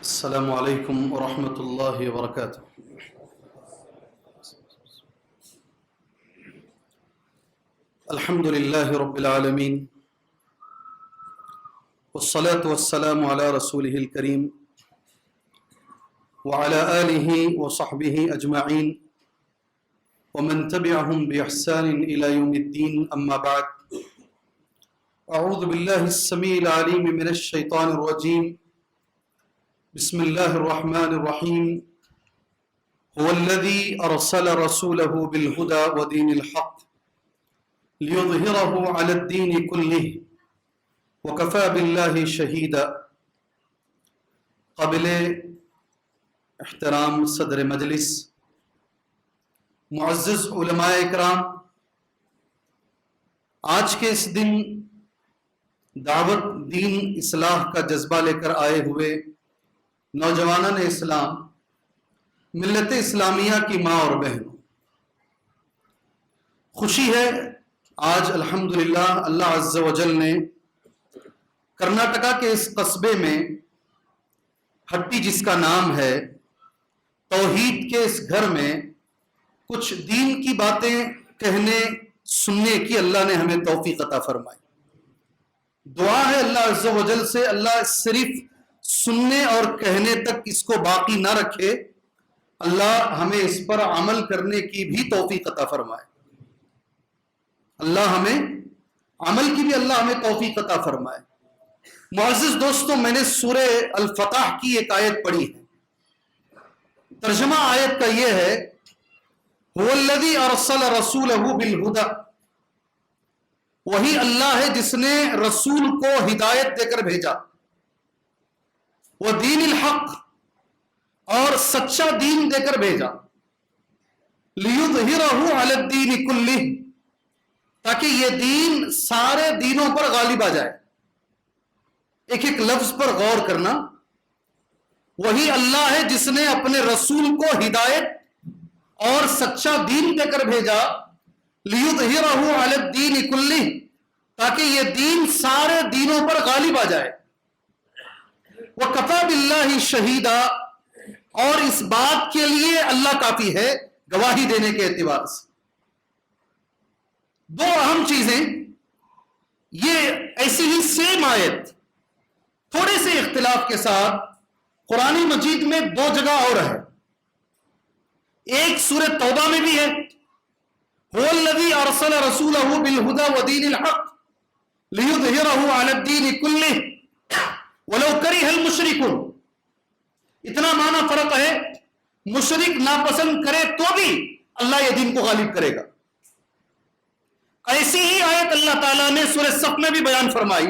السلام عليكم ورحمة الله وبركاته. الحمد لله رب العالمين، والصلاة والسلام على رسوله الكريم وعلى آله وصحبه أجمعين ومن تبعهم بإحسان إلى يوم الدين. أما بعد، أعوذ بالله السميع العليم من الشيطان الرجيم. بسم الله الرحمن الرحيم. هو الذي أرسل رسوله بالهدى ودين الحق ليظهره على الدين كله وكفى بالله شهيدا. قابل احترام صدر مجلس، معزز علماء اکرام، آج کے اس دن دعوت دین اصلاح کا جذبہ لے کر آئے ہوئے نوجوانان اسلام، ملت اسلامیہ کی ماں اور بہنوں، خوشی ہے آج الحمدللہ اللہ عز و جل نے کرناٹکا کے اس قصبے میں ہٹی، جس کا نام ہے، توحید کے اس گھر میں کچھ دین کی باتیں کہنے سننے کی اللہ نے ہمیں توفیق عطا فرمائی. دعا ہے اللہ عز و جل سے اللہ صرف سننے اور کہنے تک اس کو باقی نہ رکھے، اللہ ہمیں اس پر عمل کرنے کی بھی توفیق عطا فرمائے. اللہ ہمیں عمل کی بھی اللہ ہمیں توفیق عطا فرمائے. معزز دوستوں، میں نے سورہ الفتح کی ایک آیت پڑھی ہے. ترجمہ آیت کا یہ ہے، هو الذی ارسل رسولہ بالہدی، وہی اللہ ہے جس نے رسول کو ہدایت دے کر بھیجا، ودین الحق، اور سچا دین دے کر بھیجا، لیظہرہ علی الدین کلہ، تاکہ یہ دین سارے دینوں پر غالب آ جائے. ایک ایک لفظ پر غور کرنا. وہی اللہ ہے جس نے اپنے رسول کو ہدایت اور سچا دین دے کر بھیجا، لیظہرہ علی الدین کلہ، تاکہ یہ دین سارے دینوں پر غالب آ جائے. وَكَفَى بِاللَّهِ شَهِيدًا، اور اس بات کے لیے اللہ کافی ہے گواہی دینے کے اعتبار سے. دو اہم چیزیں، یہ ایسی ہی سیم آیت تھوڑے سے اختلاف کے ساتھ قرآن مجید میں دو جگہ اور ہے. ایک سورہ توبہ میں بھی ہے، هو الذی ارسل رسولہ بالہدی ودین الحق لیظہرہ علی الدین کلہ وَلَوْ كَرِهَ الْمُشْرِكُونَ. اتنا معنی فرق ہے، مشرک ناپسند کرے تو بھی اللہ یہ دین کو غالب کرے گا. ایسی ہی آیت اللہ تعالیٰ نے سورہ صف میں بھی بیان فرمائی،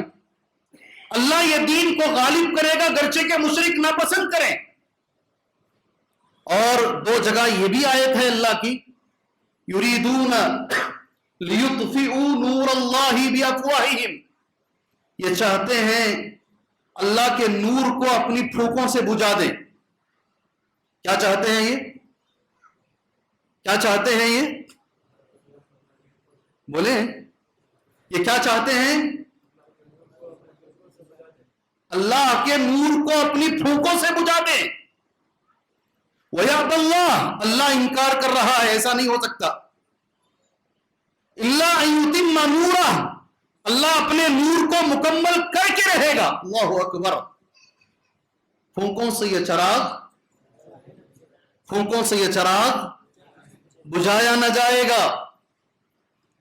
اللہ یہ دین کو غالب کرے گا گرچہ کہ مشرک ناپسند کریں. اور دو جگہ یہ بھی آیت ہے اللہ کی، یریدون لیطفئوا نور اللہ بافواہہم، یہ چاہتے ہیں اللہ کے نور کو اپنی پھونکوں سے بجھا دیں. کیا چاہتے ہیں یہ؟ کیا چاہتے ہیں یہ؟ بولیں، یہ کیا چاہتے ہیں؟ اللہ کے نور کو اپنی پھونکوں سے بجھا دیں. وَيَعْدَ اللَّهُ، اللہ انکار کر رہا ہے، ایسا نہیں ہو سکتا. إِلَّا أَن يُتِمَّ نُورَهُ، اللہ اپنے نور کو مکمل کر کے رہے گا. اللہ اکبر. پھونکوں سے یہ چراغ بجھایا نہ جائے گا.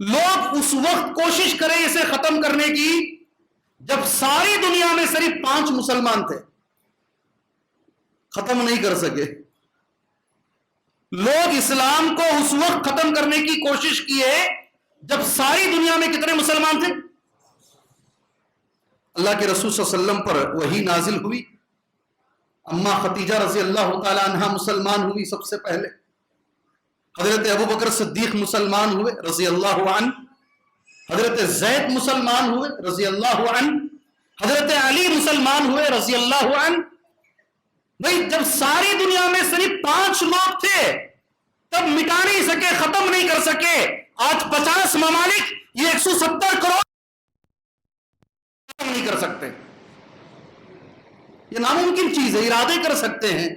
لوگ اس وقت کوشش کریں اسے ختم کرنے کی جب ساری دنیا میں صرف 5 مسلمان تھے، ختم نہیں کر سکے. لوگ اسلام کو اس وقت ختم کرنے کی کوشش کیے جب ساری دنیا میں کتنے مسلمان تھے؟ اللہ کے رسول صلی اللہ علیہ وسلم پر وحی نازل ہوئی، اما خدیجہ رضی اللہ تعالی عنہا مسلمان ہوئی سب سے پہلے، حضرت ابوبکر صدیق مسلمان ہوئے رضی اللہ عنہ، حضرت زید مسلمان ہوئے رضی اللہ عنہ، حضرت علی مسلمان ہوئے رضی اللہ عنہ. بھئی جب ساری دنیا میں صرف 5 لوگ تھے تب مٹا نہیں سکے، ختم نہیں کر سکے. آج 50 ممالک، یہ 170 کروڑ ختم نہیں کر سکتے. یہ ناممکن چیز ہے. ارادے کر سکتے ہیں,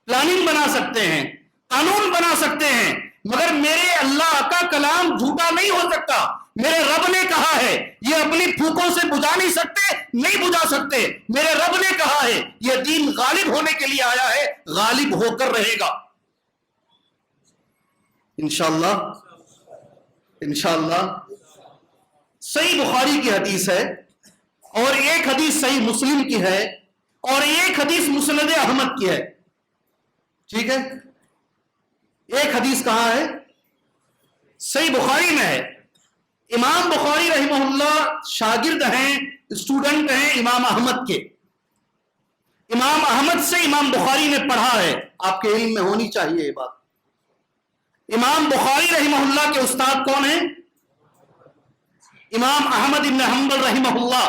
پلاننگ بنا سکتے ہیں, قانون بنا سکتے ہیں, مگر میرے اللہ کا کلام جھوٹا نہیں ہو سکتا. میرے رب نے کہا ہے, یہ اپنی پھوکوں سے بجھا نہیں سکتے, نہیں بجھا سکتے. میرے رب نے کہا ہے یہ دین غالب ہونے کے لیے آیا ہے, غالب ہو کر رہے گا انشاءاللہ. انشاءاللہ. صحیح بخاری کی حدیث ہے, اور ایک حدیث صحیح مسلم کی ہے, اور ایک حدیث مسند احمد کی ہے. ٹھیک ہے, ایک حدیث کہاں ہے؟ صحیح بخاری میں ہے. امام بخاری رحمہ اللہ شاگرد ہیں, اسٹوڈنٹ ہیں امام احمد کے. امام احمد سے امام بخاری نے پڑھا ہے. آپ کے علم میں ہونی چاہیے یہ بات. امام بخاری رحمہ اللہ کے استاد کون ہیں؟ امام احمد بن حنبل رحمہ اللہ.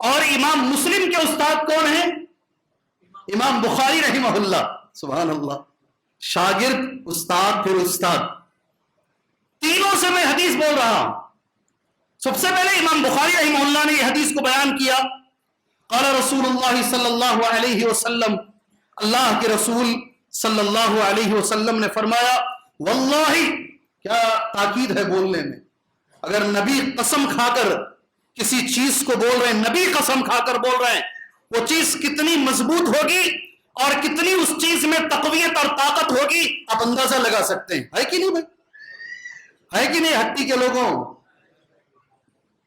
اور امام مسلم کے استاد کون ہیں؟ امام بخاری رحمہ اللہ. سبحان اللہ. شاگرد, استاد, پھر استاد, تینوں سے میں حدیث بول رہا ہوں. سب سے پہلے امام بخاری رحمہ اللہ نے یہ حدیث کو بیان کیا. قال رسول اللہ صلی اللہ علیہ وسلم, اللہ کے رسول صلی اللہ علیہ وسلم نے فرمایا, واللہ, کیا تاکید ہے بولنے میں. اگر نبی قسم کھا کر کسی چیز کو بول رہے ہیں, نبی قسم کھا کر بول رہے ہیں, وہ چیز کتنی مضبوط ہوگی اور کتنی اس چیز میں تقویت اور طاقت ہوگی آپ اندازہ لگا سکتے ہیں. ہے کہ نہیں بھائی؟ ہے کہ نہیں ہٹی کے لوگوں؟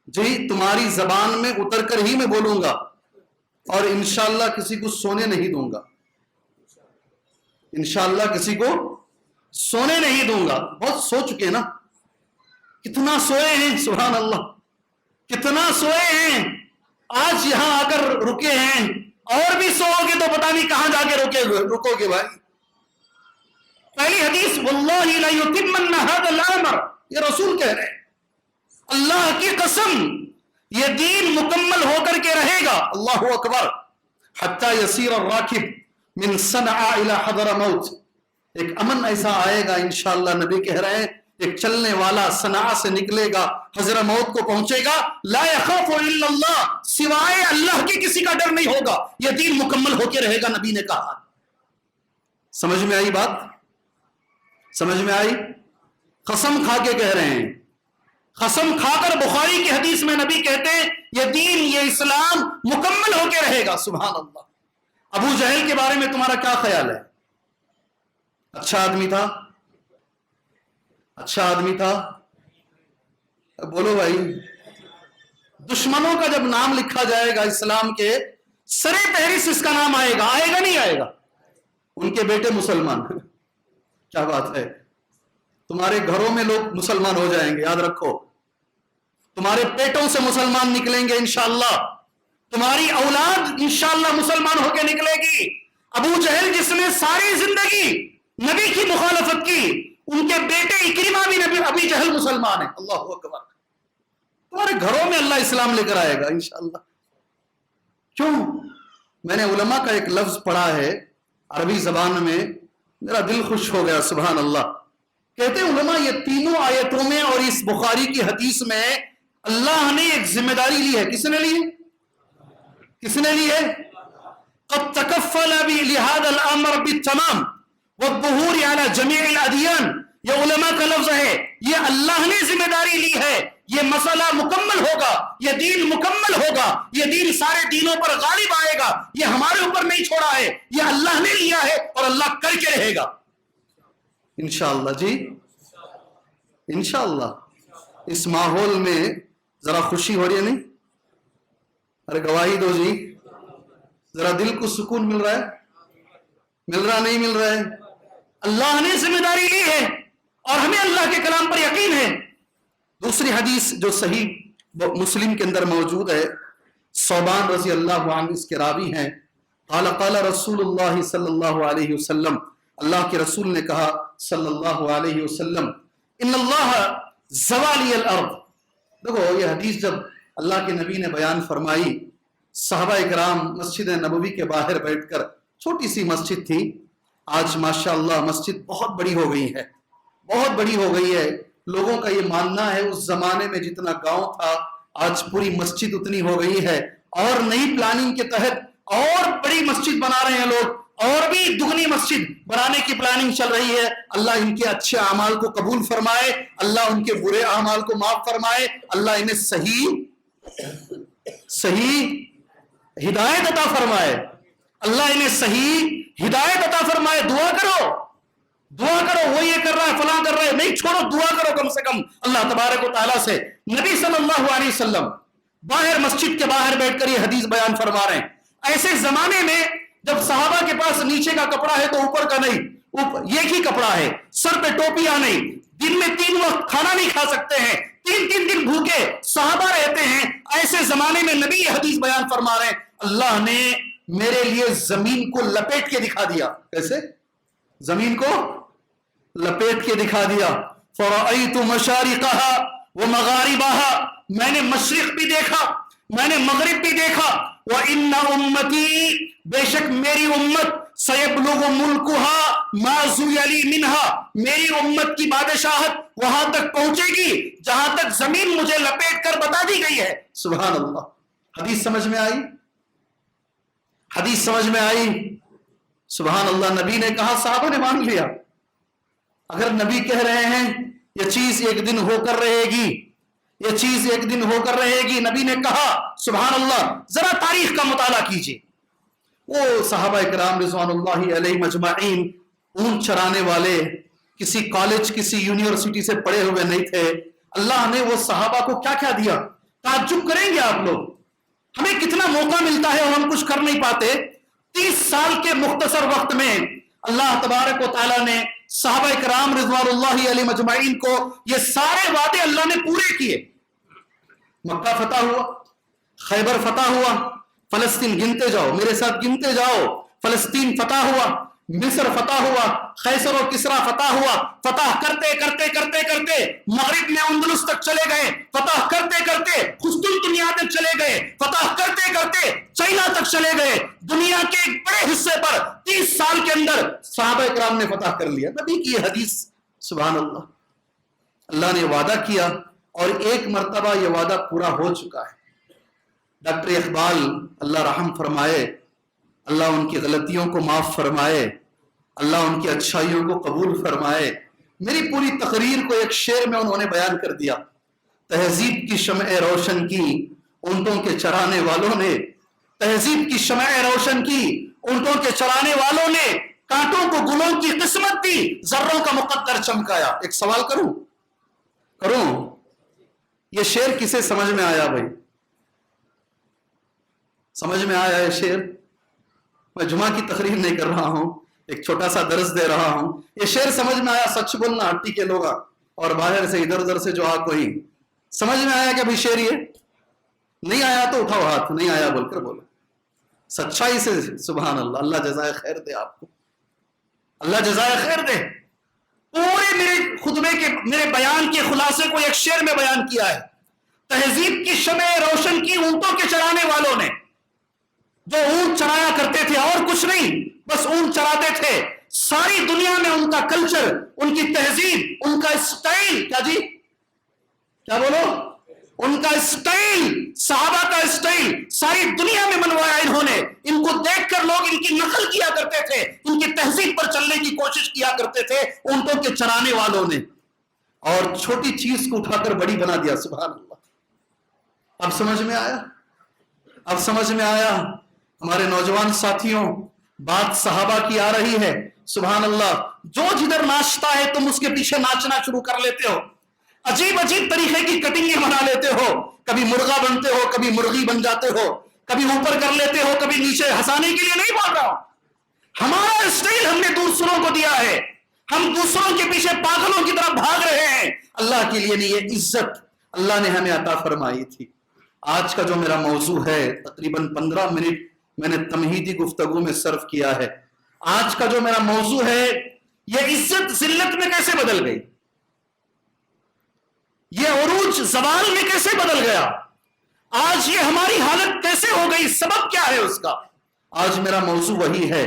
جی, تمہاری زبان میں اتر کر ہی میں بولوں گا, اور انشاءاللہ کسی کو سونے نہیں دوں گا. انشاءاللہ کسی کو سونے نہیں دوں گا. بہت سو چکے نا, کتنا سوئے ہیں, سبحان اللہ, کتنا سوئے ہیں. آج یہاں آ کر رکے ہیں, اور بھی سو گے تو پتہ نہیں کہاں جا کے رکو گے بھائی. پہلی حدیث, واللہ لا یتمن ھذا الامر, یہ رسول کہہ رہے ہیں, اللہ کی قسم یہ دین مکمل ہو کر کے رہے گا. اللہ اکبر. حتی یسیر الراکب من صنعاء الى حضرموت, ایک امن ایسا آئے گا انشاءاللہ, نبی کہہ رہے ہیں, ایک چلنے والا صنعاء سے نکلے گا, حضرموت کو پہنچے گا, لا یخاف الا اللہ, سوائے اللہ کی کسی کا ڈر نہیں ہوگا, یہ دین مکمل ہو کے رہے گا, نبی نے کہا. سمجھ میں آئی بات؟ سمجھ میں آئی؟ قسم کھا کے کہہ رہے ہیں, قسم کھا کر بخاری کی حدیث میں نبی کہتے ہیں یہ دین, یہ اسلام مکمل ہو کے رہے گا. سبحان اللہ. ابو جہل کے بارے میں تمہارا کیا خیال ہے؟ اچھا آدمی تھا؟ اچھا آدمی تھا؟ بولو بھائی. دشمنوں کا جب نام لکھا جائے گا اسلام کے, سرے فہرست اس کا نام آئے گا. آئے گا نہیں آئے گا؟ ان کے بیٹے مسلمان. کیا بات ہے. تمہارے گھروں میں لوگ مسلمان ہو جائیں گے, یاد رکھو. تمہارے پیٹوں سے مسلمان نکلیں گے انشاءاللہ. تمہاری اولاد انشاءاللہ مسلمان ہو کے نکلے گی. ابو جہل جس نے ساری زندگی نبی کی مخالفت کی, ان کے بیٹے اکرمہ بھی نبی ابی جہل مسلمان ہیں. اللہ اکبر. تمہارے گھروں میں اللہ اسلام لے کر آئے گا انشاءاللہ. کیوں؟ میں نے علماء کا ایک لفظ پڑھا ہے عربی زبان میں, میرا دل خوش ہو گیا. سبحان اللہ. کہتے ہیں علماء, یہ تینوں آیتوں میں اور اس بخاری کی حدیث میں اللہ نے ایک ذمہ داری لی ہے. کس نے لی ہے؟ کس نے لی ہے؟ قد تکفل لهذا الامر بالتمام والظهور على جميع الادیان. یہ علماء کا لفظ ہے, یہ اللہ نے ذمہ داری لی ہے. یہ مسئلہ مکمل ہوگا, یہ دین مکمل ہوگا, یہ دین سارے دینوں پر غالب آئے گا. یہ ہمارے اوپر نہیں چھوڑا ہے, یہ اللہ نے لیا ہے اور اللہ کر کے رہے گا انشاءاللہ. جی انشاءاللہ. اس ماحول میں ذرا خوشی ہو رہی ہے نہیں؟ ارے گواہی دو جی, ذرا دل کو سکون مل رہا ہے؟ مل رہا نہیں مل رہا ہے؟ اللہ نے ذمہ داری لی ہے اور ہمیں اللہ کے کلام پر یقین ہے. دوسری حدیث جو صحیح مسلم کے اندر موجود ہے, ثوبان رضی اللہ عنہ اس کے راوی ہیں. قال قال رسول اللہ صلی اللہ علیہ وسلم, اللہ کے رسول نے کہا صلی اللہ علیہ وسلم, ان اللہ زوالی الارض. دیکھو یہ حدیث جب اللہ کے نبی نے بیان فرمائی, صحابہ اکرام مسجد نبوی کے باہر بیٹھ کر, چھوٹی سی مسجد تھی, آج ماشاءاللہ مسجد بہت بڑی ہو گئی ہے, بہت بڑی ہو گئی ہے. لوگوں کا یہ ماننا ہے اس زمانے میں جتنا گاؤں تھا آج پوری مسجد اتنی ہو گئی ہے, اور نئی پلاننگ کے تحت اور بڑی مسجد بنا رہے ہیں لوگ, اور بھی دگنی مسجد بنانے کی پلاننگ چل رہی ہے. اللہ ان کے اچھے اعمال کو قبول فرمائے, اللہ ان کے برے اعمال کو معاف فرمائے, اللہ انہیں صحیح ہدایت عطا فرمائے, اللہ انہیں صحیح ہدایت عطا فرمائے. دعا کرو, وہ یہ کر رہا ہے فلاں کر رہا ہے, نہیں چھوڑو, دعا کرو کم سے کم اللہ تبارک و تعالیٰ سے. نبی صلی اللہ علیہ وسلم باہر مسجد کے باہر بیٹھ کر یہ حدیث بیان فرما رہے ہیں. ایسے زمانے میں جب صحابہ کے پاس نیچے کا کپڑا ہے تو اوپر کا نہیں, ایک ہی کپڑا ہے, سر پہ ٹوپیاں نہیں, دن میں 3 وقت کھانا نہیں کھا سکتے ہیں, 3 دن بھوکے صحابہ رہتے ہیں. ایسے زمانے میں نبی یہ حدیث بیان فرما رہے ہیں, اللہ نے میرے لیے زمین کو لپیٹ کے دکھا دیا. کیسے؟ زمین کو لپیٹ کے دکھا دیا. فرأیت مشارقها ومغاربها, میں نے مشرق بھی دیکھا, میں نے مغرب بھی دیکھا. وَإِنَّ أُمَّتِي, بے شک میری امت, سَيَبْلُغُ مُلْكُهَا مَا زُيَلِي مِنْهَا, میری امت کی بادشاہت وہاں تک پہنچے گی جہاں تک زمین مجھے لپیٹ کر بتا دی گئی ہے. سبحان اللہ. حدیث سمجھ میں آئی؟ حدیث سمجھ میں آئی؟ سبحان اللہ. نبی نے کہا, صحابہ نے مان لیا. اگر نبی کہہ رہے ہیں یہ چیز ایک دن ہو کر رہے گی, یہ چیز ایک دن ہو کر رہے گی, نبی نے کہا, سبحان اللہ. ذرا تاریخ کا مطالعہ کیجئے. وہ صحابہ کرام رضوان اللہ علیہ مجمعین اونٹ چرانے والے, کسی کالج کسی یونیورسٹی سے پڑھے ہوئے نہیں تھے. اللہ نے وہ صحابہ کو کیا کیا دیا, تعجب کریں گے آپ لوگ. ہمیں کتنا موقع ملتا ہے اور ہم کچھ کر نہیں پاتے. 30 سال کے مختصر وقت میں اللہ تبارک و تعالیٰ نے صحابہ کرام رضوان اللہ علیہ مجمعین کو یہ سارے وعدے اللہ نے پورے کیے. مکہ فتح ہوا, خیبر فتح ہوا, فلسطین گنتے جاؤ, میرے ساتھ گنتے جاؤ. فلسطین فتح ہوا, مصر فتح ہوا, قیصر و کسرا فتح ہوا. فتح کرتے کرتے کرتے کرتے مغرب میں اندلس تک چلے گئے, فتح کرتے کرتے قسطنطنیہ تک چلے گئے, فتح کرتے کرتے چائنا تک چلے گئے. دنیا کے ایک بڑے حصے پر 30 سال کے اندر صحابہ کرام نے فتح کر لیا. نبی کی حدیث, سبحان اللہ. اللہ نے وعدہ کیا اور ایک مرتبہ یہ وعدہ پورا ہو چکا ہے. ڈاکٹر اقبال اللہ رحم فرمائے, اللہ ان کی غلطیوں کو معاف فرمائے, اللہ ان کی اچھائیوں کو قبول فرمائے. میری پوری تقریر کو ایک شعر میں انہوں نے بیان کر دیا. تہذیب کی شمع روشن کی اونٹوں کے چرانے والوں نے, تہذیب کی شمع روشن کی اونٹوں کے چرانے والوں نے, کانٹوں کو گلوں کی قسمت دی, ذروں کا مقدر چمکایا. ایک سوال کروں, یہ شعر کسے سمجھ میں آیا بھائی؟ سمجھ میں آیا یہ شعر؟ میں جمعہ کی تقریر نہیں کر رہا ہوں, ایک چھوٹا سا درس دے رہا ہوں. یہ شعر سمجھ میں آیا؟ سچ بولنا ہٹی کے لوگا, اور باہر سے ادھر ادھر سے جو آ کوئی سمجھ میں آیا کہ بھائی شعر یہ نہیں آیا تو اٹھاؤ ہاتھ, نہیں آیا بول کر بولو سچائی سے. سبحان اللہ. اللہ جزائے خیر دے آپ کو, اللہ جزائے خیر دے. پورے میرے خطبے کے, میرے بیان کے خلاصے کو ایک شعر میں بیان کیا ہے. تہذیب کی شمع روشن کی اونٹوں کے چرانے والوں نے, جو اونٹ چرایا کرتے تھے اور کچھ نہیں, بس اونٹ چراتے تھے. ساری دنیا میں ان کا کلچر, ان کی تہذیب, ان کا اسٹائل, کیا جی کیا بولو, ان کا اسٹائل, صحابہ کا اسٹائل ساری دنیا میں منوایا انہوں نے. ان کو دیکھ کر لوگ ان کی نقل کیا کرتے تھے, ان کی تہذیب پر چلنے کی کوشش کیا کرتے تھے اونٹوں کے چرانے والوں نے, اور چھوٹی چیز کو اٹھا کر بڑی بنا دیا. سبحان اللہ. اب سمجھ میں آیا, اب سمجھ میں آیا. ہمارے نوجوان ساتھیوں, بات صحابہ کی آ رہی ہے. سبحان اللہ. جو جدھر ناچتا ہے تم اس کے پیچھے ناچنا شروع کر لیتے ہو, عجیب عجیب طریقے کی کٹنگیں بنا لیتے ہو. کبھی مرغا بنتے ہو, کبھی مرغی بن جاتے ہو, کبھی اوپر کر لیتے ہو, کبھی نیچے. ہنسانے کے لیے نہیں بول رہا ہوں, ہمارا اسٹائل ہم نے دوسروں کو دیا ہے. ہم دوسروں کے پیچھے پاگلوں کی طرح بھاگ رہے ہیں. اللہ کے لیے نہیں. یہ عزت اللہ نے ہمیں عطا فرمائی تھی. آج کا جو میرا موضوع ہے, تقریباً 15 منٹ میں نے تمہیدی گفتگو میں صرف کیا ہے. آج کا جو میرا موضوع ہے, یہ عزت ذلت میں کیسے بدل گئی, یہ عروج زوال میں کیسے بدل گیا, آج یہ ہماری حالت کیسے ہو گئی, سبب کیا ہے اس کا. آج میرا موضوع وہی ہے.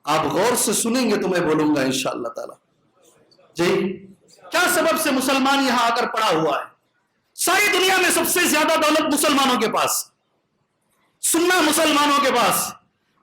آپ غور سے سنیں گے تو میں بولوں گا انشاءاللہ تعالی. جی, کیا سبب سے مسلمان یہاں آ کر پڑا ہوا ہے؟ ساری دنیا میں سب سے زیادہ دولت مسلمانوں کے پاس, سننا مسلمانوں کے پاس,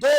2,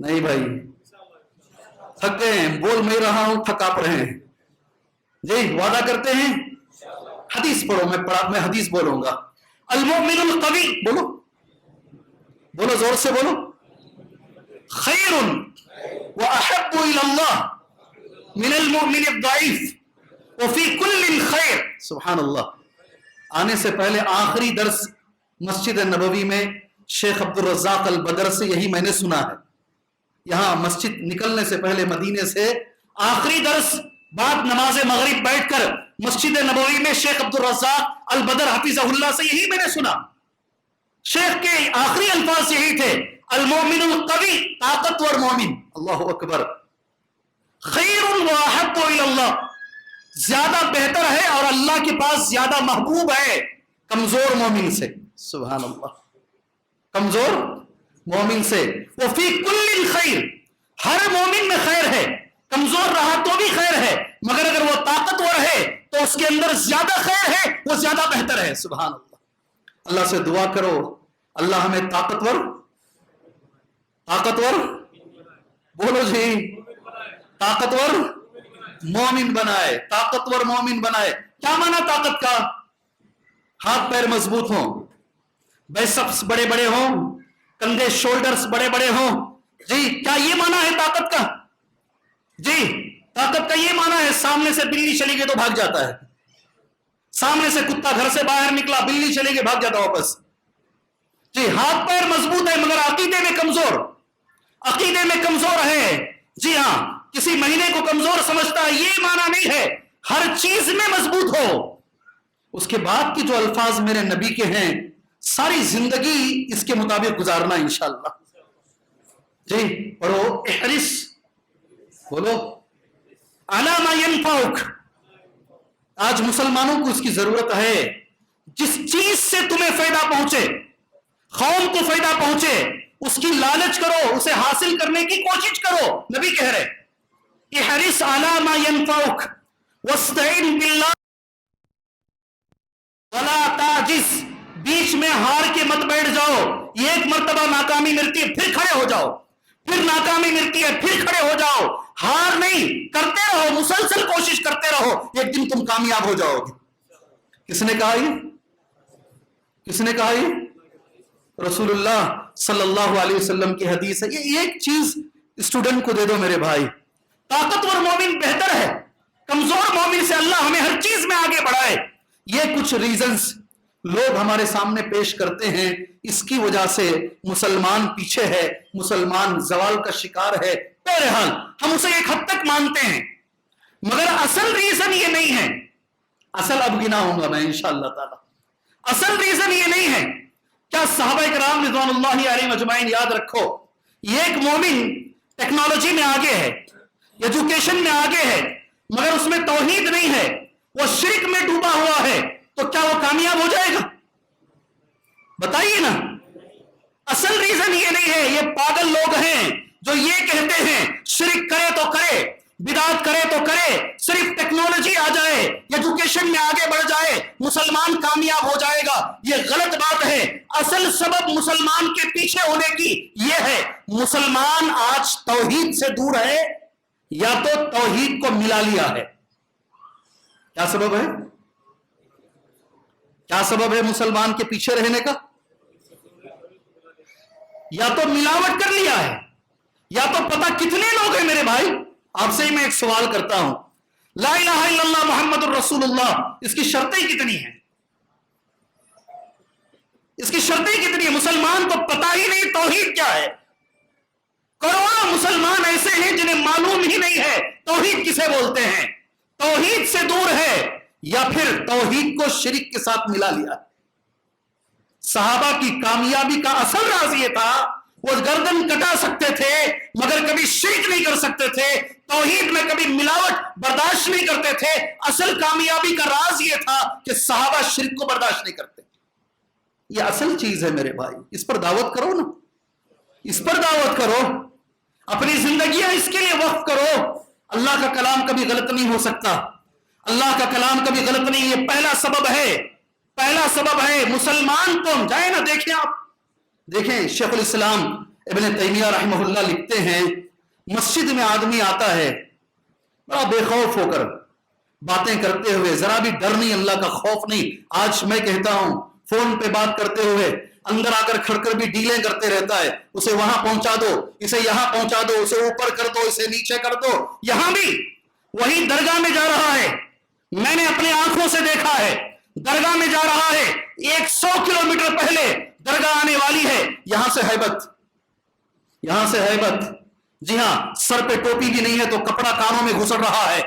نہیں بھائی تھک گئے ہیں, بول میں رہا ہوں, تھک آپ رہے ہیں جی, وعدہ کرتے ہیں. حدیث پڑھو, میں حدیث بولوں گا. المؤمن القوی, بولو بولو زور سے بولو, خیر واحب الى اللہ من المؤمن الضعیف وفی کل خیر. سبحان اللہ. آنے سے پہلے آخری درس مسجد نبوی میں شیخ عبد الرزاق البدر سے یہی میں نے سنا ہے. یہاں مسجد نکلنے سے پہلے مدینے سے آخری درس بعد نماز مغرب بیٹھ کر مسجد نبوی میں شیخ عبد الرزاق البدر حفظہ اللہ سے یہی میں نے سنا. شیخ کے آخری الفاظ یہی تھے, المؤمن القوی, طاقتور مومن. اللہ اکبر. خیر واحب الی اللہ, زیادہ بہتر ہے اور اللہ کے پاس زیادہ محبوب ہے کمزور مومن سے. سبحان اللہ. کمزور مومن سے. وفی کل خیر, ہر مومن میں خیر ہے. کمزور رہا تو بھی خیر ہے, مگر اگر وہ طاقتور ہے تو اس کے اندر زیادہ خیر ہے, وہ زیادہ بہتر ہے. سبحان اللہ. اللہ سے دعا کرو, اللہ ہمیں طاقتور بولو جی, طاقتور مومن بنائے, طاقتور مومن بنائے. کیا معنی طاقت کا؟ ہاتھ پیر مضبوط ہوں, بیسپس بڑے بڑے ہوں, کندھے شولڈرز بڑے بڑے ہوں. جی کیا یہ معنی ہے طاقت کا؟ جی طاقت کا یہ معنی ہے سامنے سے بلی چلی گئی تو بھاگ جاتا ہے, سامنے سے کتا گھر سے باہر نکلا, بلی چلی گئی بھاگ جاتا واپس. جی ہاتھ پیر مضبوط ہے مگر عقیدے میں کمزور ہے. جی ہاں, کسی مہینے کو کمزور سمجھتا ہے, یہ معنی نہیں ہے. ہر چیز میں مضبوط ہو. اس کے بعد کی جو الفاظ میرے نبی کے ہیں, ساری زندگی اس کے مطابق گزارنا انشاءاللہ. جی پڑھو, احرص, بولو علی ما ینفعک. آج مسلمانوں کو اس کی ضرورت ہے. جس چیز سے تمہیں فائدہ پہنچے, قوم کو فائدہ پہنچے, اس کی لالچ کرو, اسے حاصل کرنے کی کوشش کرو. نبی کہہ رہے احرص علی ما ینفعک واستعن باللہ ولا تعجز. بیچ میں ہار کے مت بیٹھ جاؤ. ایک مرتبہ ناکامی ملتی ہے پھر کھڑے ہو جاؤ, پھر ناکامی ملتی ہے پھر کھڑے ہو جاؤ. ہار نہیں, کرتے رہو, مسلسل کوشش کرتے رہو, ایک دن تم کامیاب ہو جاؤ گے. کس نے کہا یہ؟ رسول اللہ صلی اللہ علیہ وسلم کی حدیث ہے. یہ ایک چیز اسٹوڈنٹ کو دے دو میرے بھائی, طاقتور مومن بہتر ہے کمزور مومن سے. اللہ ہمیں ہر چیز میں آگے بڑھائے. یہ کچھ ریزنز لوگ ہمارے سامنے پیش کرتے ہیں, اس کی وجہ سے مسلمان پیچھے ہے, مسلمان زوال کا شکار ہے. بہرحال ہم اسے ایک حد تک مانتے ہیں, مگر اصل ریزن یہ نہیں ہے. اصل اب گنا ہوں گا میں انشاءاللہ تعالی. اصل ریزن یہ نہیں ہے. کیا صحابہ کرام رضوان اللہ علیہم اجمعین, یاد رکھو, یہ ایک مومن ٹیکنالوجی میں آگے ہے, ایجوکیشن میں آگے ہے, مگر اس میں توحید نہیں ہے, وہ شرک میں ڈوبا ہوا ہے, تو کیا وہ کامیاب ہو جائے گا؟ بتائیے نا. اصل ریزن یہ نہیں ہے. یہ پاگل لوگ ہیں جو یہ کہتے ہیں شرک کرے تو کرے, بدعت کرے تو کرے, صرف ٹیکنالوجی آ جائے, ایجوکیشن میں آگے بڑھ جائے, مسلمان کامیاب ہو جائے گا. یہ غلط بات ہے. اصل سبب مسلمان کے پیچھے ہونے کی یہ ہے, مسلمان آج توحید سے دور ہے یا تو توحید کو ملا لیا ہے. کیا سبب ہے مسلمان کے پیچھے رہنے کا؟ یا تو ملاوٹ کر لیا ہے, یا تو پتہ کتنے لوگ ہیں میرے بھائی. آپ سے ہی میں ایک سوال کرتا ہوں, لا الہ الا اللہ محمد الرسول اللہ, اس کی شرطیں کتنی ہیں؟ مسلمان کو پتہ ہی نہیں توحید کیا ہے. کروڑوں مسلمان ایسے ہیں جنہیں معلوم ہی نہیں ہے توحید کسے بولتے ہیں. توحید سے دور ہے یا پھر توحید کو شرک کے ساتھ ملا لیا. صحابہ کی کامیابی کا اصل راز یہ تھا, وہ گردن کٹا سکتے تھے مگر کبھی شرک نہیں کر سکتے تھے, توحید میں کبھی ملاوٹ برداشت نہیں کرتے تھے. اصل کامیابی کا راز یہ تھا کہ صحابہ شرک کو برداشت نہیں کرتے. یہ اصل چیز ہے میرے بھائی. اس پر دعوت کرو نا, اس پر دعوت کرو, اپنی زندگیاں اس کے لیے وقف کرو. اللہ کا کلام کبھی غلط نہیں ہو سکتا, اللہ کا کلام کبھی غلط نہیں. یہ پہلا سبب ہے. مسلمان قوم جائے نا, دیکھیں آپ, دیکھیں شیخ الاسلام ابن تیمیہ رحمہ اللہ لکھتے ہیں مسجد میں آدمی آتا ہے بڑا بے خوف ہو کر باتیں کرتے ہوئے, ذرا بھی ڈر نہیں, اللہ کا خوف نہیں. آج میں کہتا ہوں فون پہ بات کرتے ہوئے اندر آ کر کھڑ کر بھی ڈیلیں کرتے رہتا ہے, اسے وہاں پہنچا دو, اسے یہاں پہنچا دو, اسے اوپر کر دو, اسے نیچے کر دو. یہاں بھی وہی درگاہ میں جا رہا ہے, میں نے اپنے آنکھوں سے دیکھا ہے, درگاہ میں جا رہا ہے, 100 کلومیٹر پہلے درگاہ آنے والی ہے, یہاں سے ہیبت, یہاں سے ہیبت. جی ہاں, سر پہ ٹوپی بھی نہیں ہے تو کپڑا کانوں میں گھسڑ رہا ہے,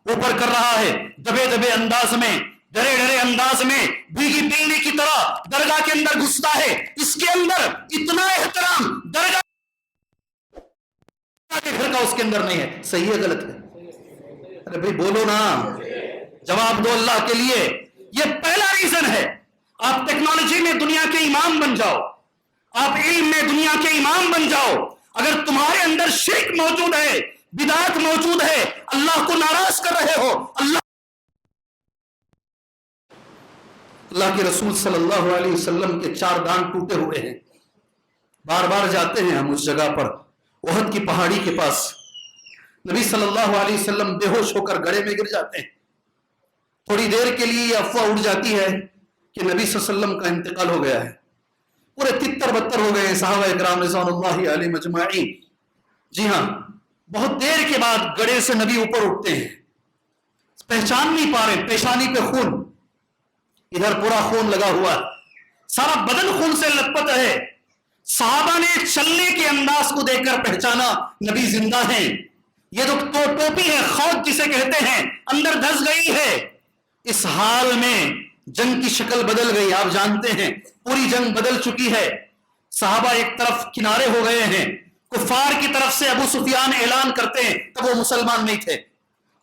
اوپر کر رہا ہے, دبے دبے انداز میں, ڈرے ڈرے انداز میں, بھیگی بجلی کی طرح درگاہ کے اندر گھستا ہے. اس کے اندر اتنا احترام درگاہ کے گھر کا اس کے اندر نہیں ہے. صحیح ہے غلط ہے؟ ارے بھائی بولو نا, جواب دو اللہ کے لیے. یہ پہلا ریزن ہے. آپ ٹیکنالوجی میں دنیا کے امام بن جاؤ, آپ علم میں دنیا کے امام بن جاؤ, اگر تمہارے اندر شرک موجود ہے, بدعت موجود ہے, اللہ کو ناراض کر رہے ہو, اللہ کے رسول صلی اللہ علیہ وسلم کے 4 دانت ٹوٹے ہوئے ہیں. بار بار جاتے ہیں ہم اس جگہ پر, احد کی پہاڑی کے پاس. نبی صلی اللہ علیہ وسلم بے ہوش ہو کر گڑھے میں گر جاتے ہیں. تھوڑی دیر کے لیے یہ افواہ اڑ جاتی ہے کہ نبی صلی اللہ علیہ وسلم کا انتقال ہو گیا ہے. پورے تتر بتر ہو گئے ہیں صحابہ اکرام رضوان اللہ علیہ مجمعین. جی ہاں, بہت دیر کے بعد گڑھے سے نبی اوپر اٹھتے ہیں, پہچان نہیں پا رہے, پیشانی پہ خون, ادھر پورا خون لگا ہوا ہے, سارا بدن خون سے لت پت ہے. صحابہ نے چلنے کے انداز کو دیکھ کر پہچانا نبی زندہ ہیں. یہ تو ٹوپی ہے, خوف جسے کہتے ہیں, اندر دھس گئی ہے. اس حال میں جنگ کی شکل بدل گئی. آپ جانتے ہیں پوری جنگ بدل چکی ہے. صحابہ ایک طرف کنارے ہو گئے ہیں, کفار کی طرف سے ابو سفیان اعلان کرتے ہیں, تب وہ مسلمان نہیں تھے.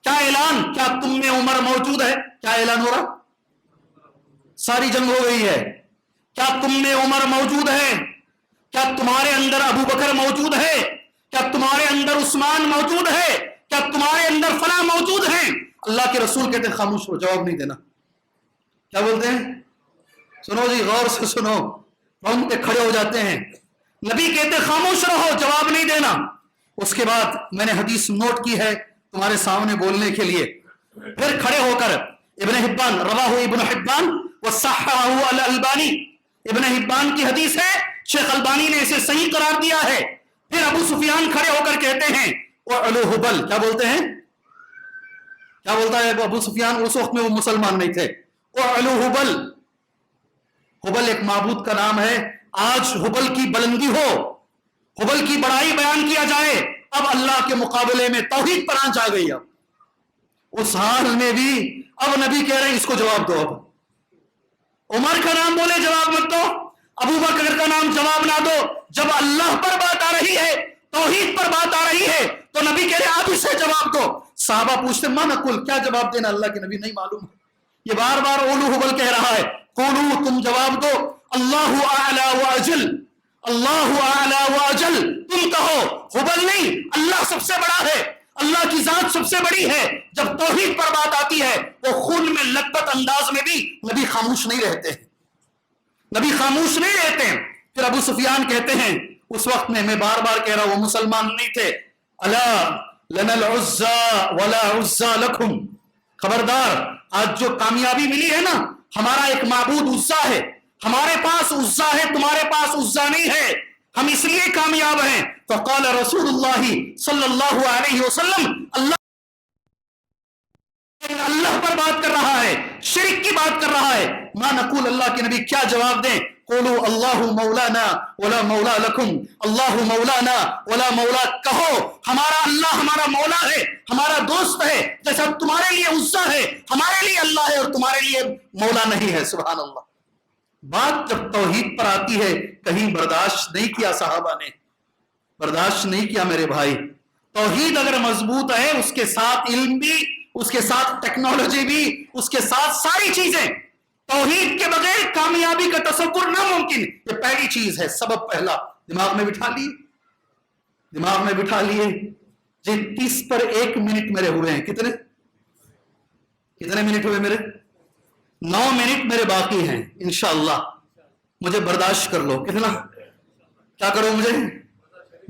کیا اعلان؟ کیا تم میں عمر موجود ہے؟ کیا اعلان ہو رہا؟ ساری جنگ ہو گئی ہے. کیا تم میں عمر موجود ہے؟ کیا تمہارے اندر ابو بکر موجود ہے؟ کیا تمہارے اندر عثمان موجود ہے؟ کیا تمہارے اندر فلاں موجود ہیں؟ اللہ کے رسول کہتے ہیں خاموش ہو, جواب نہیں دینا. کیا بولتے ہیں؟ سنو جی, غور سے سنو. ہم پہ کھڑے ہو جاتے ہیں, نبی کہتے خاموش رہو, جواب نہیں دینا. اس کے بعد میں نے حدیث نوٹ کی ہے تمہارے سامنے بولنے کے لیے. پھر کھڑے ہو کر ابن حبان, رواہ ابن حبان وصححہ الالبانی, ابن حبان کی حدیث ہے, شیخ البانی نے اسے صحیح قرار دیا ہے. پھر ابو سفیان کھڑے ہو کر کہتے ہیں وعلو حبل. کیا بولتے ہیں؟ کیا بولتا ہے ابو سفیان؟ اس وقت میں وہ مسلمان نہیں تھے. وعلو حبل, حبل ایک معبود کا نام ہے. آج حبل کی بلندی ہو, حبل کی بڑائی بیان کیا جائے, اب اللہ کے مقابلے میں توحید پر آنچ آ گئی. اب اس حال میں بھی اب نبی کہہ رہے ہیں اس کو جواب دو. اب عمر کا نام بولے جواب مت دو, ابو بکر کا نام جواب نہ دو. جب اللہ پر بات آ رہی ہے, توحید پر بات آ رہی ہے, تو نبی کہہ رہے آپ اسے جواب دو. صحابہ پوچھتے ما نقول, کیا جواب دینا؟ اللہ کے نبی نہیں معلوم. یہ بار بار اولو حبل کہہ رہا ہے, قولو, تم جواب دو, اللہ اعلی واجل, اللہ اعلی واجل, تم کہو. حبل نہیں, اللہ سب سے بڑا ہے, اللہ کی ذات سب سے بڑی ہے. جب توحید پر بات آتی ہے وہ خون میں لطبت انداز میں بھی نبی خاموش نہیں رہتے, نبی خاموش نہیں رہتے. پھر ابو سفیان کہتے ہیں, اس وقت میں بار بار کہہ رہا ہوں وہ مسلمان نہیں تھے, الا لنا العزا ولا عزا لکم, خبردار, آج جو کامیابی ملی ہے نا, ہمارا ایک معبود عزا ہے, ہمارے پاس عزا ہے, تمہارے پاس عزا نہیں ہے, ہم اس لیے کامیاب ہیں. فقال رسول اللہ صلی اللہ علیہ وسلم, اللہ پر بات کر رہا ہے, شرک کی بات کر رہا ہے. ما نقول, اللہ کے نبی کیا جواب دیں؟ قولوا اللہ مولانا ولا مولا لکم, اللہ مولانا ولا مولا, کہو ہمارا اللہ ہمارا مولا ہے, ہمارا دوست ہے, جیسا تمہارے لیے عزا ہے, ہمارے لیے اللہ ہے اور تمہارے لیے مولا نہیں ہے. سبحان اللہ. بات جب توحید پر آتی ہے کہیں برداشت نہیں کیا صحابہ نے, برداشت نہیں کیا میرے بھائی. توحید اگر مضبوط ہے, اس کے ساتھ علم بھی, اس کے ساتھ ٹیکنالوجی بھی, اس کے ساتھ ساری چیزیں. توحید کے بغیر کامیابی کا تصور ناممکن. یہ پہلی چیز ہے, سبب پہلا. دماغ میں بٹھا لیے, دماغ میں بٹھا لیے. جی 30 پر 1 منٹ میرے ہوئے ہیں. کتنے منٹ ہوئے میرے؟ 9 منٹ میرے باقی ہیں انشاءاللہ. مجھے برداشت کر لو. کتنا؟ کیا کرو مجھے؟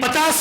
50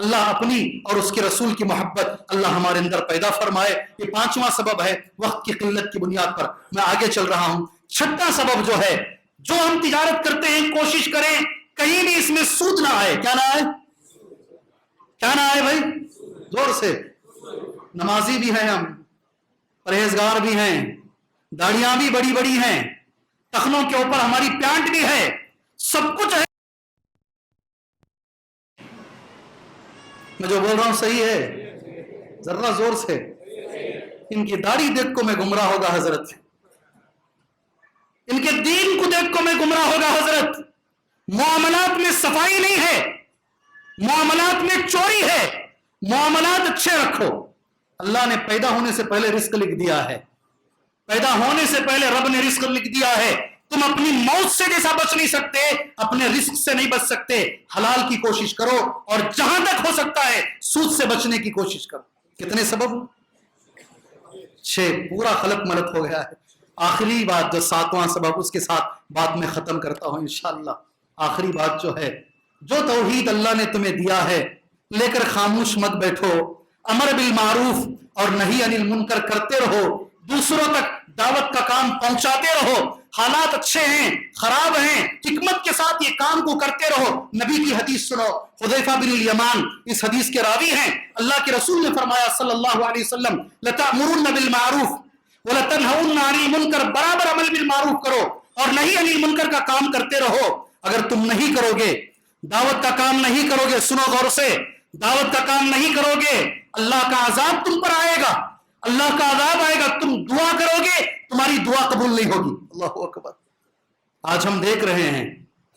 اللہ اپنی اور اس کے رسول کی محبت اللہ ہمارے اندر پیدا فرمائے. یہ 5واں سبب ہے وقت کی قلت کی بنیاد پر میں آگے چل رہا ہوں. 6واں سبب جو ہے، جو ہم تجارت کرتے ہیں کوشش کریں کہیں بھی اس میں سود نہ آئے. کیا نہ آئے؟ کیا نہ آئے بھائی؟ زور سے. نمازی بھی ہیں ہم، پرہیزگار بھی ہیں، داڑیاں بھی بڑی بڑی ہیں، ٹخنوں کے اوپر ہماری پیانٹ بھی ہے، سب کچھ ہے. میں جو بول رہا ہوں صحیح ہے؟ ذرا زور سے. ان کی داڑھی دیکھ کو میں گمراہ ہوگا حضرت، ان کے دین کو دیکھ کو میں گمراہ ہوگا حضرت. معاملات میں صفائی نہیں ہے، معاملات میں چوری ہے. معاملات اچھے رکھو. اللہ نے پیدا ہونے سے پہلے رزق لکھ دیا ہے، پیدا ہونے سے پہلے رب نے رزق لکھ دیا ہے. تم اپنی موت سے جیسا بچ نہیں سکتے، اپنے رزق سے نہیں بچ سکتے. حلال کی کوشش کرو اور جہاں تک ہو سکتا ہے سود سے بچنے کی کوشش کرو. کتنے سبب؟ 6. پورا خلق ملت ہو گیا ہے. آخری بات جو 7واں سبب، اس کے ساتھ بات میں ختم کرتا ہوں انشاءاللہ. آخری بات جو ہے، جو توحید اللہ نے تمہیں دیا ہے لے کر خاموش مت بیٹھو. امر بالمعروف اور نہی عن المنکر کرتے رہو، دوسروں تک دعوت کا کام پہنچاتے رہو. حالات اچھے ہیں، خراب ہیں، حکمت کے ساتھ یہ کام کو کرتے رہو. نبی کی حدیث سنو. حذیفہ بن الیمان اس حدیث کے راوی ہیں. اللہ کے رسول نے فرمایا صلی اللہ علیہ وسلم، لَتَأْمُرُنَّ بِالْمَعْرُوفِ وَلَتَنْهَوُنَّ عَنِ الْمُنكَرِ، برابر عمل بالمعروف کرو اور نہی عن المنکر کا کام کرتے رہو. اگر تم نہیں کرو گے، دعوت کا کام نہیں کرو گے، سنو غور سے، دعوت کا کام نہیں کرو گے، اللہ کا عذاب تم پر آئے گا. اللہ کا عذاب آئے گا. تم دعا کرو گے، تمہاری دعا قبول نہیں ہوگی. اللہ اکبر. آج ہم دیکھ رہے ہیں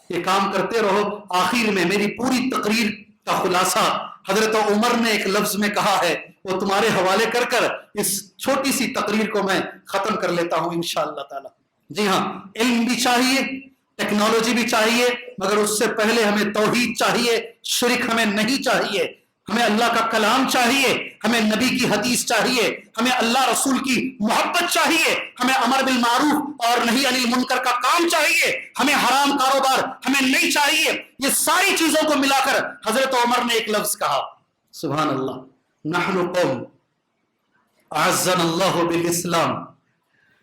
یہ کام کرتے رہو. آخر میں میری پوری تقریر کا خلاصہ حضرت عمر نے ایک لفظ میں کہا ہے، وہ تمہارے حوالے کر کر اس چھوٹی سی تقریر کو میں ختم کر لیتا ہوں انشاءاللہ تعالی. جی ہاں، علم بھی چاہیے، ٹیکنالوجی بھی چاہیے، مگر اس سے پہلے ہمیں توحید چاہیے. شرک ہمیں نہیں چاہیے. ہمیں اللہ کا کلام چاہیے، ہمیں نبی کی حدیث چاہیے، ہمیں اللہ رسول کی محبت چاہیے، ہمیں امر بالمعروف اور نہی عن المنکر کا کام چاہیے، ہمیں حرام کاروبار ہمیں نہیں چاہیے. یہ ساری چیزوں کو ملا کر حضرت عمر نے ایک لفظ کہا، سبحان اللہ، نحن قوم اعزنا اللہ بالاسلام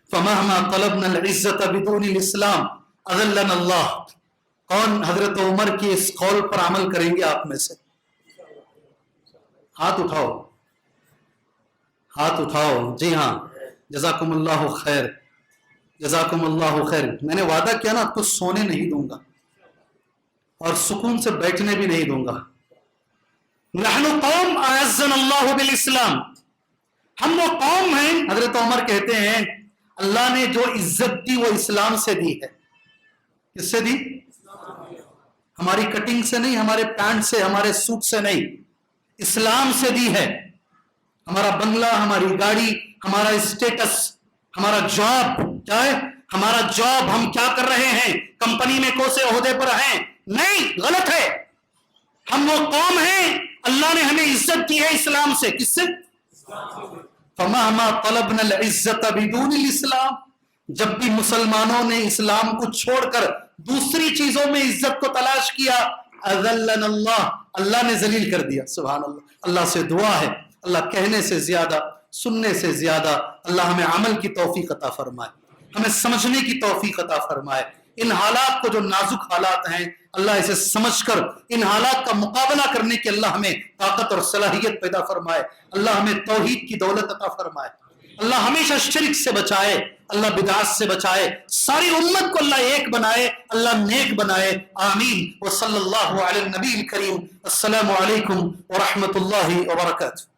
فمہما طلبنا العزت بدون الاسلام اذلنا اللہ. کون حضرت عمر کی اس قول پر عمل کریں گے آپ میں سے؟ ہاتھ اٹھاؤ، ہاتھ اٹھاؤ. جی ہاں، جزاکم اللہ خیر، جزاکم اللہ خیر. میں نے وعدہ کیا نا آپ کو سونے نہیں دوں گا اور سکون سے بیٹھنے بھی نہیں دوں گا. نحن قوم اعزنا اللہ بالاسلام، ہم وہ قوم ہیں. حضرت عمر کہتے ہیں اللہ نے جو عزت دی وہ اسلام سے دی ہے. کس سے دی؟ ہماری کٹنگ سے نہیں، ہمارے پینٹ سے، ہمارے سوٹ سے نہیں، اسلام سے دی ہے. ہمارا بنگلہ، ہماری گاڑی، ہمارا اسٹیٹس، ہمارا جاب کیا ہے؟ ہمارا جاب ہم کیا کر رہے ہیں، کمپنی میں کون سے عہدے پر ہیں؟ نہیں، غلط ہے. ہم وہ قوم ہیں، اللہ نے ہمیں عزت دی ہے اسلام سے. کس سے؟ فمہما طلبنا العزت بدون الاسلام، جب بھی مسلمانوں نے اسلام کو چھوڑ کر دوسری چیزوں میں عزت کو تلاش کیا، اذلنا اللہ، اللہ نے ذلیل کر دیا. سبحان اللہ. اللہ سے دعا ہے اللہ کہنے سے زیادہ، سننے سے زیادہ اللہ ہمیں عمل کی توفیق عطا فرمائے، ہمیں سمجھنے کی توفیق عطا فرمائے. ان حالات کو جو نازک حالات ہیں اللہ اسے سمجھ کر ان حالات کا مقابلہ کرنے کی اللہ ہمیں طاقت اور صلاحیت پیدا فرمائے. اللہ ہمیں توحید کی دولت عطا فرمائے. اللہ ہمیشہ شرک سے بچائے، اللہ بدعات سے بچائے، ساری امت کو اللہ ایک بنائے، اللہ نیک بنائے. آمین. وصلی اللہ علی النبی الکریم. السلام علیکم ورحمۃ اللہ وبرکاتہ.